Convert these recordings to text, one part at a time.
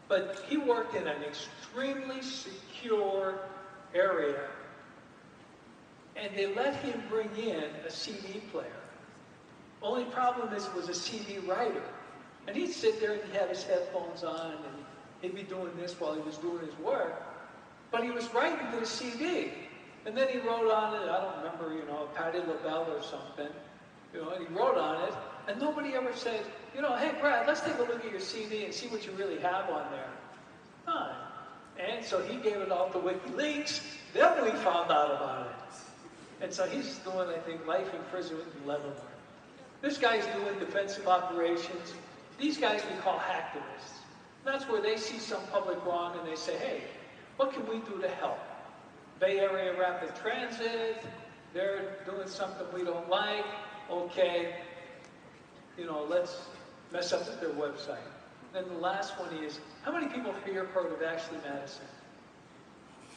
But he worked in an extremely secure area, and they let him bring in a CD player. Only problem is it was a CD writer. And he'd sit there and he'd have his headphones on and he'd be doing this while he was doing his work. But he was writing to the CD. And then he wrote on it, I don't remember, Patti LaBelle or something. And he wrote on it. And nobody ever said, hey, Brad, let's take a look at your CD and see what you really have on there. Huh. And so he gave it all to WikiLeaks. Then we found out about it. And so he's doing, I think, life in prison in Leavenworth. This guy's doing defensive operations. These guys we call hacktivists. That's where they see some public wrong and they say, hey, what can we do to help? Bay Area Rapid Transit, they're doing something we don't like. Okay, let's mess up with their website. Then the last one is, how many people here have heard of Ashley Madison?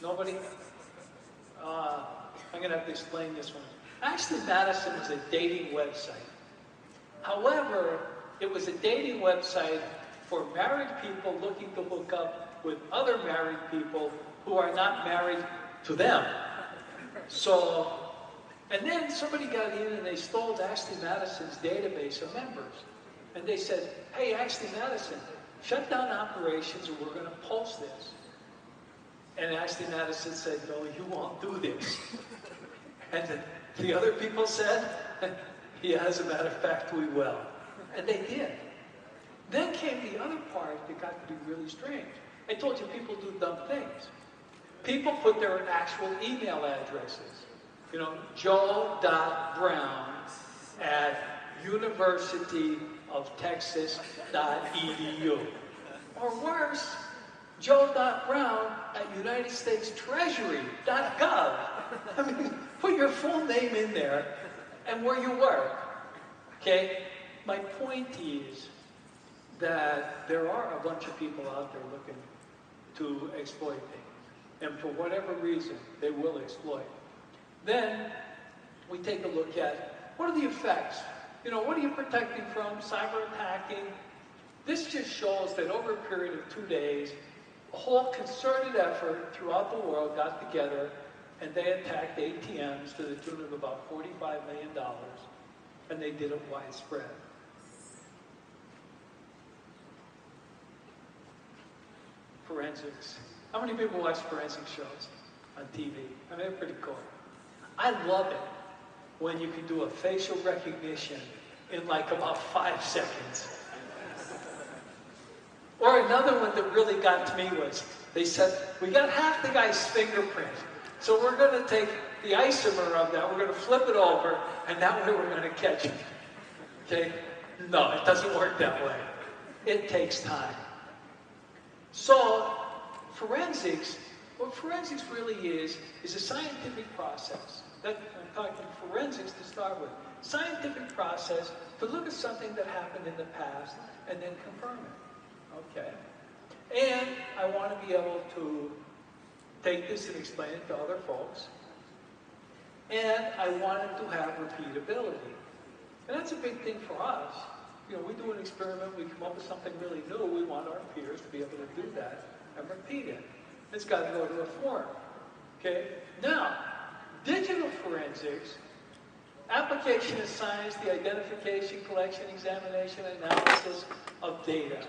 Nobody? I'm going to have to explain this one. Ashley Madison was a dating website. However, it was a dating website for married people looking to hook up with other married people who are not married to them. So, and then somebody got in and they stole Ashley Madison's database of members. And they said, hey, Ashley Madison, shut down operations or we're going to post this. And Ashley Madison said, no, you won't do this. And the other people said, yeah, as a matter of fact, we will. And they did. Then came the other part that got to be really strange. I told you people do dumb things. People put their actual email addresses. joe.brown@universityoftexas.edu. Or worse, joe.brown@unitedstatestreasury.gov. I mean, put your full name in there and where you work. Okay? My point is that there are a bunch of people out there looking to exploit things. And for whatever reason, they will exploit. Then we take a look at what are the effects? What are you protecting from? Cyber attacking. This just shows that over a period of 2 days, a whole concerted effort throughout the world got together and they attacked ATMs to the tune of about $45 million. And they did it widespread. Forensics. How many people watch forensic shows on TV? I mean, they're pretty cool. I love it when you can do a facial recognition in like about 5 seconds. Or another one that really got to me was, they said, we got half the guy's fingerprint. So we're going to take the isomer of that, we're going to flip it over, and that way we're going to catch it. Okay? No, it doesn't work that way. It takes time. So, forensics, what forensics really is a scientific process. I'm talking forensics to start with. Scientific process to look at something that happened in the past and then confirm it. Okay? And I want to be able to take this and explain it to other folks. And I want it to have repeatability. And that's a big thing for us. We do an experiment, we come up with something really new, we want our peers to be able to do that and repeat it. It's got to go to a form. Okay? Now, digital forensics, application of science, the identification, collection, examination, analysis of data.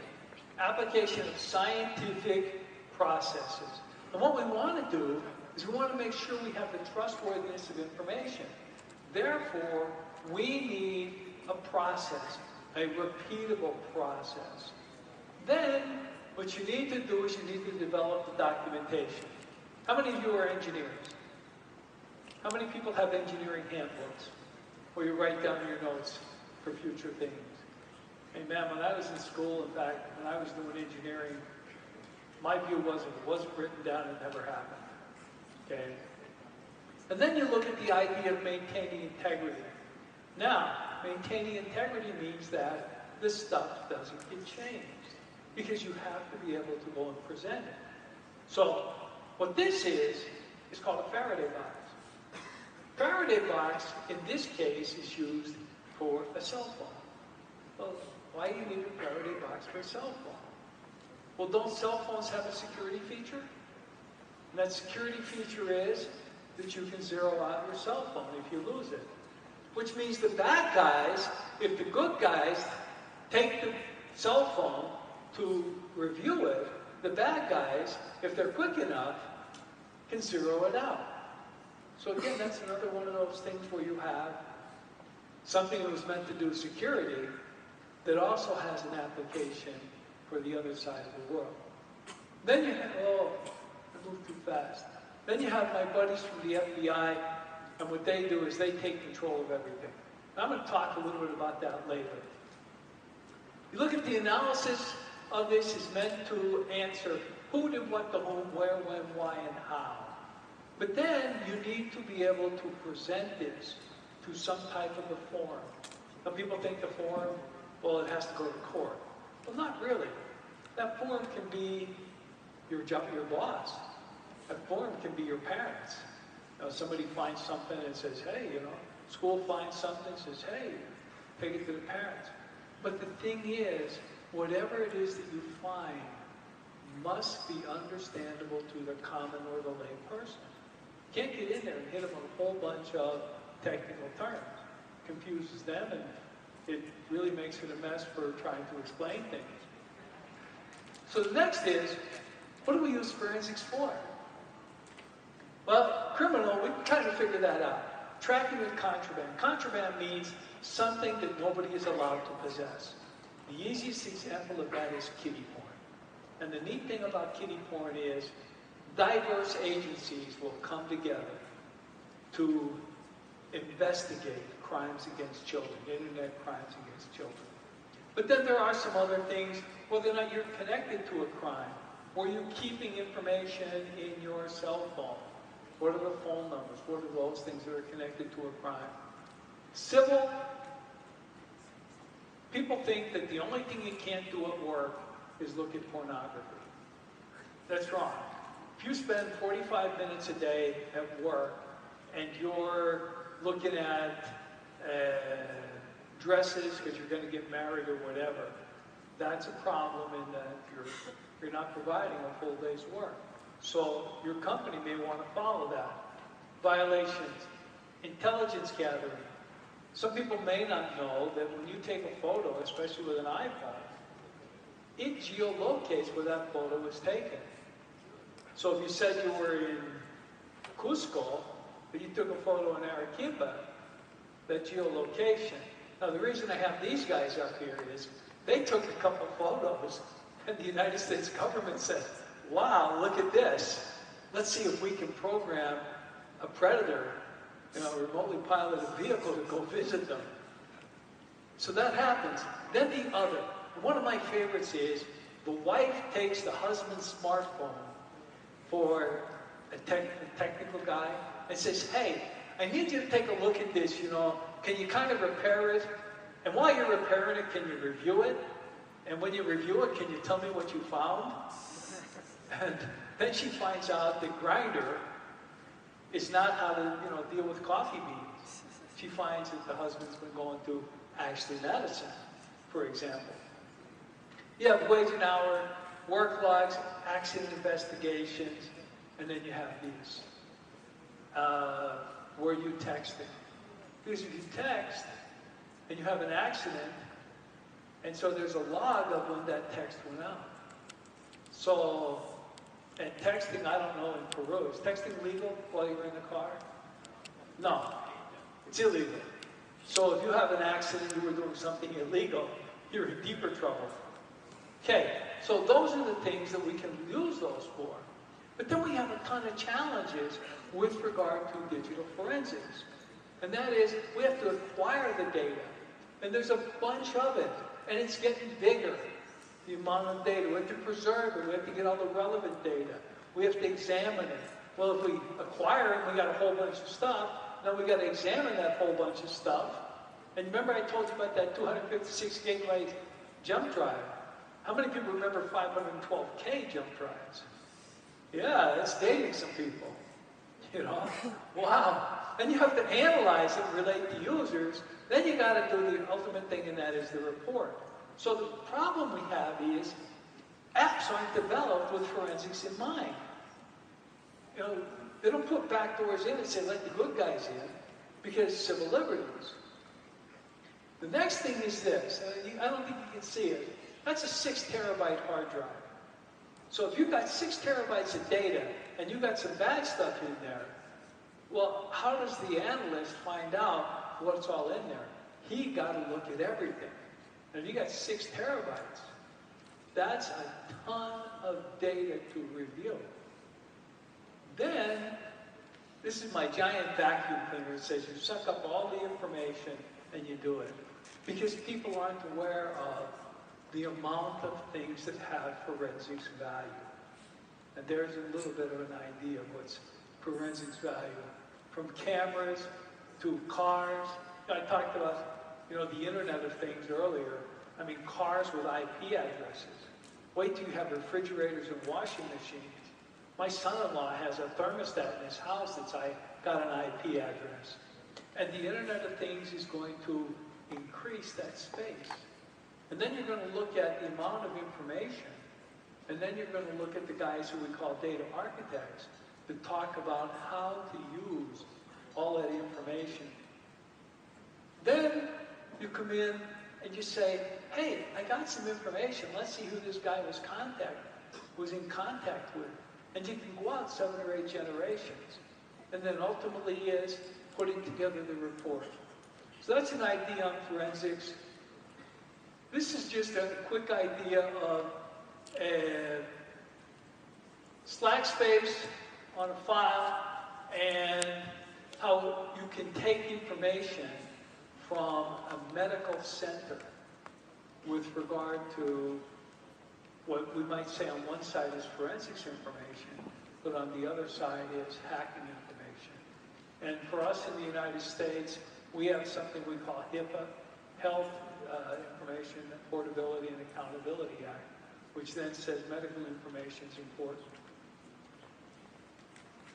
Application of scientific processes. And what we want to do is we want to make sure we have the trustworthiness of information. Therefore, we need a process, a repeatable process. Then, what you need to do is you need to develop the documentation. How many of you are engineers? How many people have engineering handbooks where you write down your notes for future things? Hey man, when I was in school, in fact, when I was doing engineering, my view was if it wasn't written down, it never happened. Okay? And then you look at the idea of maintaining integrity. Now, maintaining integrity means that this stuff doesn't get changed because you have to be able to go and present it. So, what this is called a Faraday box. Faraday box, in this case, is used for a cell phone. Well, why do you need a Faraday box for a cell phone? Well, don't cell phones have a security feature? And that security feature is that you can zero out your cell phone if you lose it. Which means the bad guys, if the good guys take the cell phone to review it, the bad guys, if they're quick enough, can zero it out. So again, that's another one of those things where you have something that was meant to do security that also has an application for the other side of the world. Then you have, oh, I moved too fast. Then you have my buddies from the FBI, and what they do is they take control of everything. I'm going to talk a little bit about that later. You look at the analysis of this is meant to answer who did what to whom, where, when, why, and how. But then you need to be able to present this to some type of a forum. Some people think the forum, well, it has to go to court. Well, not really. That forum can be your boss. That forum can be your parents. You know, somebody finds something and says, hey, you know, school finds something and says, hey, take it to the parents. But the thing is, whatever it is that you find must be understandable to the common or the lay person. You can't get in there and hit them with a whole bunch of technical terms. It confuses them, and it really makes it a mess for trying to explain things. So the next is, what do we use forensics for? Well, criminal, we kind of figure that out. Tracking with contraband. Contraband means something that nobody is allowed to possess. The easiest example of that is kiddie porn. And the neat thing about kiddie porn is diverse agencies will come together to investigate crimes against children, internet crimes against children. But then there are some other things, whether or not you're connected to a crime, or you're keeping information in your cell phone. What are the phone numbers? What are those things that are connected to a crime? Civil, people think that the only thing you can't do at work is look at pornography. That's wrong. If you spend 45 minutes a day at work and you're looking at dresses because you're going to get married or whatever, that's a problem in that you're not providing a full day's work. So your company may want to follow that. Violations, intelligence gathering. Some people may not know that when you take a photo, especially with an iPhone, it geolocates where that photo was taken. So if you said you were in Cusco, but you took a photo in Arequipa, that geolocation. Now the reason I have these guys up here is they took a couple photos and the United States government said, wow, look at this. Let's see if we can program a predator, you know, a remotely piloted vehicle to go visit them. So that happens. Then the other. One of my favorites is the wife takes the husband's smartphone for a technical guy and says, hey, I need you to take a look at this, you know, can you kind of repair it? And while you're repairing it, can you review it? And when you review it, can you tell me what you found? And then she finds out that Grindr is not how to, you know, deal with coffee beans. She finds that the husband's been going to Ashley Madison, for example. You have wage and hour, work logs, accident investigations, and then you have these. Were you texting? Because if you text and you have an accident, and so there's a log of when that text went out. So, and texting, I don't know in Peru, is texting legal while you're in the car? No, it's illegal. So if you have an accident, you were doing something illegal, you're in deeper trouble. Okay, so those are the things that we can use those for. But then we have a ton of challenges with regard to digital forensics. And that is, we have to acquire the data. And there's a bunch of it. And it's getting bigger, the amount of data. We have to preserve it. We have to get all the relevant data. We have to examine it. Well, if we acquire it, we got a whole bunch of stuff. Now we got to examine that whole bunch of stuff. And remember I told you about that 256 gigabyte jump drive. How many people remember 512K jump drives? Yeah, that's dating some people. You know? Wow. Then you have to analyze it, relate to users. Then you got to do the ultimate thing, and that is the report. So the problem we have is apps apps aren't developed with forensics in mind. You know, they don't put backdoors in and say, let the good guys in, because civil liberties. The next thing is this, and I don't think you can see it. That's a 6 terabyte hard drive. So if you've got 6 terabytes of data, and you've got some bad stuff in there, well, how does the analyst find out what's all in there? He got to look at everything. And if you got 6 terabytes, that's a ton of data to review. Then, this is my giant vacuum cleaner. It says you suck up all the information and you do it. Because people aren't aware of the amount of things that have forensics value. And there's a little bit of an idea of what's forensics value. From cameras to cars. I talked about, you know, the Internet of Things earlier. I mean, cars with IP addresses. Wait till you have refrigerators and washing machines. My son-in-law has a thermostat in his house that's got an IP address. And the Internet of Things is going to increase that space. And then you're going to look at the amount of information. And then you're going to look at the guys who we call data architects that talk about how to use all that information. Then you come in and you say, hey, I got some information. Let's see who this guy was in contact with. And you can go out 7 or 8 generations. And then ultimately is putting together the report. So that's an idea on forensics. This is just a quick idea of a slack space on a file and how you can take information from a medical center with regard to what we might say on one side is forensics information, but on the other side is hacking information. And for us in the United States, we have something we call HIPAA, Health Information Portability and Accountability Act, which then says medical information is important.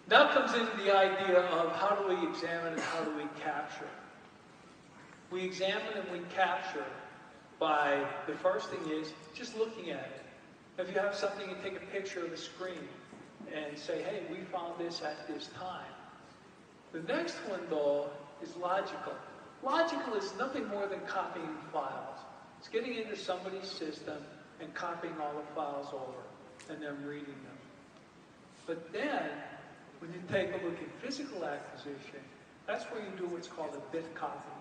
Now comes in the idea of how do we examine and how do we capture. We examine and we capture by, the first thing is just looking at it. If you have something, you take a picture of the screen and say, hey, we found this at this time. The next one, though, is logical. Logical is nothing more than copying files. It's getting into somebody's system and copying all the files over and then reading them. But then, when you take a look at physical acquisition, that's where you do what's called a bit copy.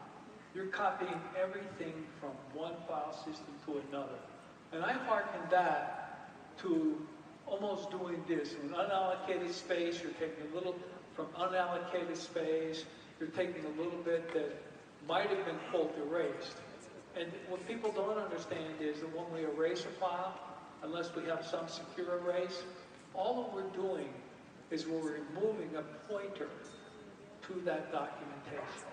You're copying everything from one file system to another. And I hearken that to almost doing this. In unallocated space, you're taking a little from unallocated space, you're taking a little bit that might have been quote erased. And what people don't understand is that when we erase a file, unless we have some secure erase, all that we're doing is we're removing a pointer to that documentation,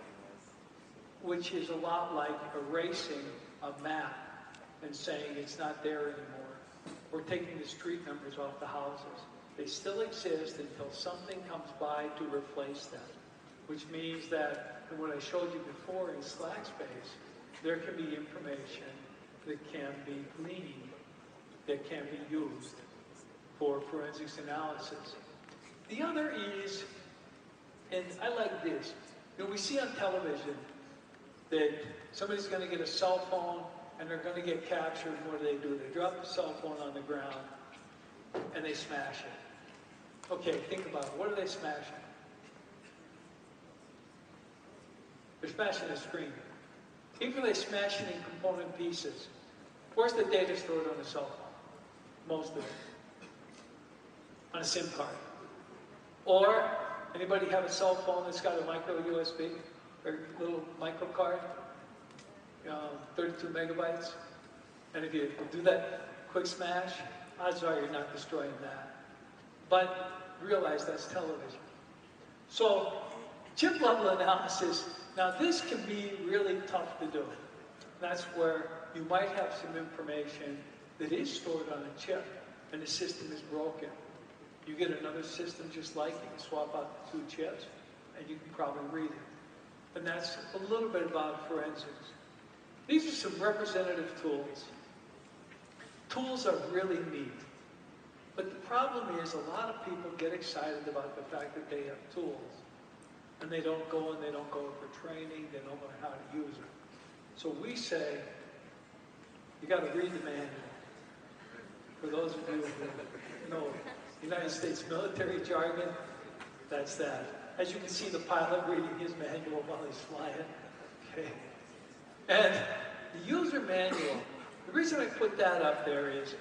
which is a lot like erasing a map and saying it's not there anymore. We're taking the street numbers off the houses. They still exist until something comes by to replace them, which means that, and what I showed you before in slack space, there can be information that can be gleaned, that can be used for forensics analysis. The other is, and I like this, you know, we see on television that somebody's going to get a cell phone and they're going to get captured, and what do? They drop the cell phone on the ground and they smash it. Okay, think about it. What are they smashing? They're smashing the screen. Even if they smash it in component pieces, where's the data stored on the cell phone? Most of it. On a SIM card. Or, anybody have a cell phone that's got a micro USB? Or little micro card? 32 megabytes? And if you do that quick smash, odds are you're not destroying that. But realize that's television. So, chip level analysis, now this can be really tough to do. That's where you might have some information that is stored on a chip and the system is broken. You get another system just like it, you swap out the 2 chips and you can probably read it. And that's a little bit about forensics. These are some representative tools. Tools are really neat. But the problem is a lot of people get excited about the fact that they have tools, and they don't go for training, they don't know how to use it. So we say, you got to read the manual. For those of you who know United States military jargon, that's that. As you can see, the pilot reading his manual while he's flying. Okay. And the user manual, the reason I put that up there is